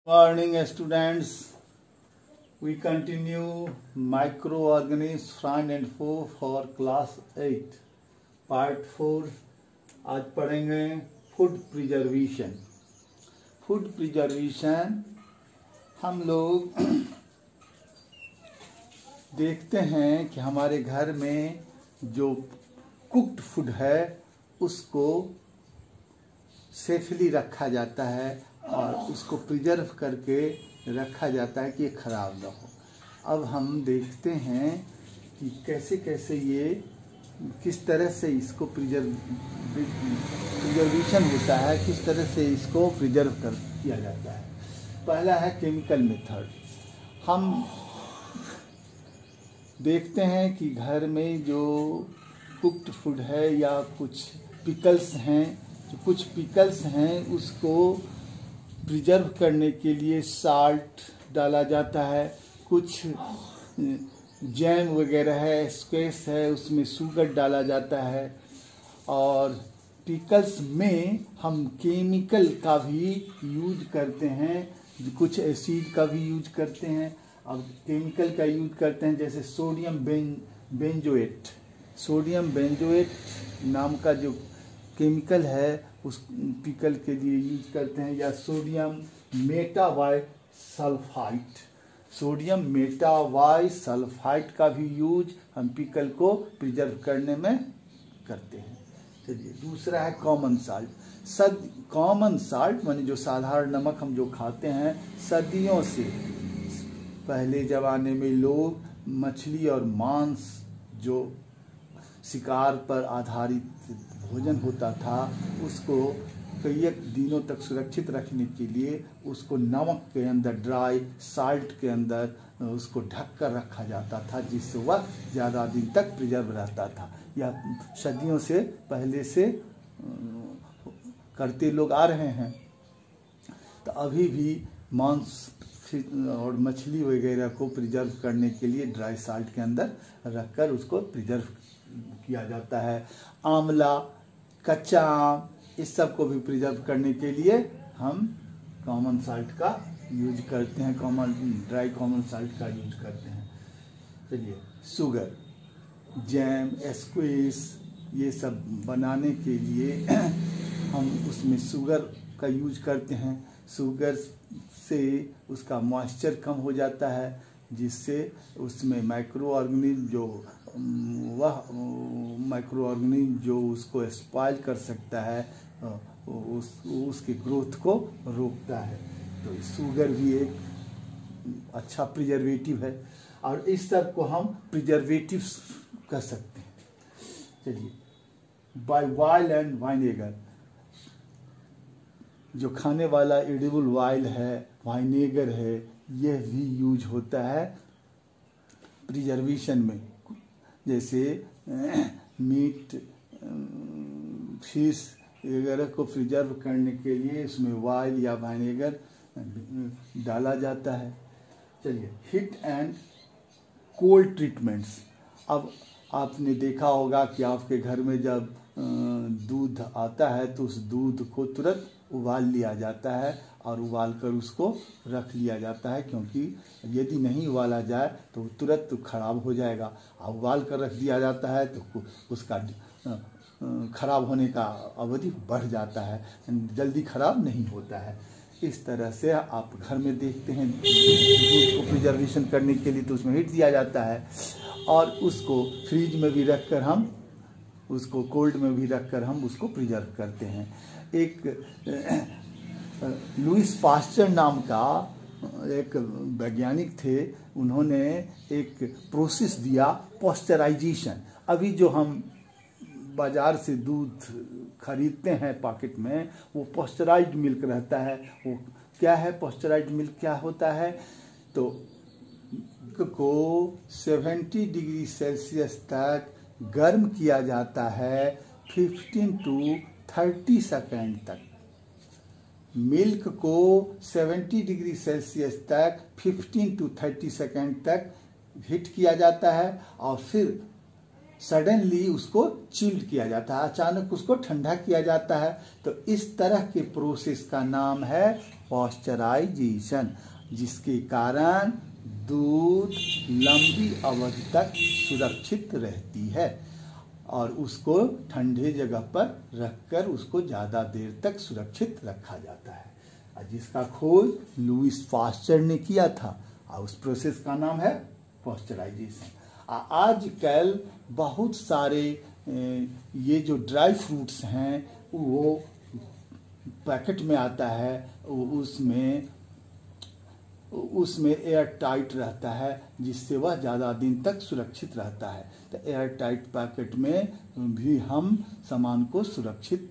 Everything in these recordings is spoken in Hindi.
Morning students, we continue microorganisms front and 4 for class 8 part 4। आज पढ़ेंगे फूड प्रिजर्वेशन। फूड प्रिजर्वेशन हम लोग देखते हैं कि हमारे घर में जो कुक्ड फूड है उसको सेफली रखा जाता है और उसको प्रिजर्व करके रखा जाता है कि ये ख़राब ना हो। अब हम देखते हैं कि कैसे कैसे ये किस तरह से इसको प्रिजर्वेशन होता है, किस तरह से इसको प्रिजर्व किया जाता है। पहला है केमिकल मेथड। हम देखते हैं कि घर में जो कुक्ड फूड है या कुछ पिकल्स हैं, जो कुछ पिकल्स हैं उसको प्रिजर्व करने के लिए साल्ट डाला जाता है, कुछ जैम वगैरह है, स्क्वैश है, उसमें शुगर डाला जाता है। और पिकल्स में हम केमिकल का भी यूज करते हैं, कुछ एसिड का भी यूज करते हैं। अब केमिकल का यूज करते हैं जैसे सोडियम बेंजोएट। सोडियम बेंजोएट नाम का जो केमिकल है उस पिकल के लिए यूज करते हैं, या सोडियम मेटावाइसल्फाइड। सोडियम मेटावाइसल्फाइड का भी यूज हम पिकल को प्रिजर्व करने में करते हैं। चलिए, दूसरा है कॉमन साल्ट। कॉमन साल्ट माने जो साधारण नमक हम जो खाते हैं, सदियों से पहले ज़माने में लोग मछली और मांस जो शिकार पर आधारित भोजन होता था उसको कई दिनों तक सुरक्षित रखने के लिए उसको नमक के अंदर, ड्राई साल्ट के अंदर उसको ढक कर रखा जाता था, जिससे वह ज़्यादा दिन तक प्रिजर्व रहता था। या सदियों से पहले से करते लोग आ रहे हैं। तो अभी भी मांस और मछली वगैरह को प्रिजर्व करने के लिए ड्राई साल्ट के अंदर रखकर उसको प्रिजर्व किया जाता है। आंवला, कच्चा आम, इस सब को भी प्रिजर्व करने के लिए हम कॉमन साल्ट का यूज करते हैं, ड्राई कॉमन साल्ट का यूज करते हैं। चलिए, शुगर, जैम, स्क्वैश, ये सब बनाने के लिए हम उसमें शुगर का यूज करते हैं। शुगर से उसका मॉइस्चर कम हो जाता है, जिससे उसमें माइक्रो ऑर्गेनिज्म जो उसको स्पॉइल कर सकता है, उसकी ग्रोथ को रोकता है। तो शुगर भी एक अच्छा प्रिजर्वेटिव है और इस सब को हम प्रिजर्वेटिव्स कर सकते हैं। चलिए, बाय वाइल एंड वाइनेगर, जो खाने वाला एडिबल वाइल है, वाइनेगर है, यह भी यूज होता है प्रिजर्वेशन में। जैसे मीट, फिश वगैरह को प्रिजर्व करने के लिए इसमें वाइल या वाइनेगर डाला जाता है। चलिए, हीट एंड कोल्ड ट्रीटमेंट्स। अब आपने देखा होगा कि आपके घर में जब दूध आता है तो उस दूध को तुरंत उबाल लिया जाता है और उबाल कर उसको रख लिया जाता है, क्योंकि यदि नहीं उबाला जाए तो तुरंत खराब हो जाएगा। और उबाल कर रख दिया जाता है तो उसका खराब होने का अवधि बढ़ जाता है, जल्दी खराब नहीं होता है। इस तरह से आप घर में देखते हैं दूध को प्रिजर्वेशन करने के लिए तो उसमें हीट दिया जाता है और उसको फ्रिज में भी रखकर हम उसको कोल्ड में भी रखकर हम उसको प्रिजर्व करते हैं। एक लुइस पास्चर नाम का एक वैज्ञानिक थे, उन्होंने एक प्रोसेस दिया पास्चराइजेशन। अभी जो हम बाजार से दूध खरीदते हैं पैकेट में, वो पास्चराइज्ड मिल्क रहता है। वो क्या है पास्चराइज्ड मिल्क, क्या होता है? तो को 70 डिग्री सेल्सियस तक गर्म किया जाता है 15 to 30 सेकेंड तक। मिल्क को 70 डिग्री सेल्सियस तक 15 to 30 सेकेंड तक हीट किया जाता है और फिर सडनली उसको चिल्ड किया जाता है, अचानक उसको ठंडा किया जाता है। तो इस तरह के प्रोसेस का नाम है पॉस्चराइजेशन, जिसके कारण दूध लंबी अवधि तक सुरक्षित रहती है और उसको ठंडे जगह पर रखकर उसको ज़्यादा देर तक सुरक्षित रखा जाता है, और जिसका खोज लुईस पास्चर ने किया था और उस प्रोसेस का नाम है पॉस्चराइजेशन। आजकल बहुत सारे ये जो ड्राई फ्रूट्स हैं वो पैकेट में आता है, उसमें एयर टाइट रहता है जिससे वह ज़्यादा दिन तक सुरक्षित रहता है। तो एयर टाइट पैकेट में भी हम सामान को सुरक्षित,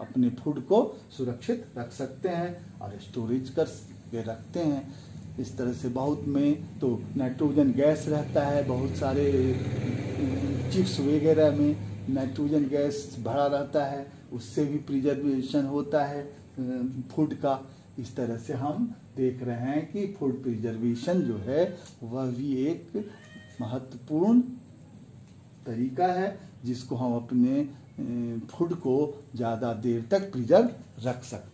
अपने फूड को सुरक्षित रख सकते हैं और स्टोरेज कर के रखते हैं। इस तरह से बहुत में तो नाइट्रोजन गैस रहता है, बहुत सारे चिप्स वगैरह में नाइट्रोजन गैस भरा रहता है, उससे भी प्रिजर्वेशन होता है फूड का। इस तरह से हम देख रहे हैं कि फूड प्रिजर्वेशन जो है वह भी एक महत्वपूर्ण तरीका है जिसको हम अपने फूड को ज़्यादा देर तक प्रिजर्व रख सकते हैं।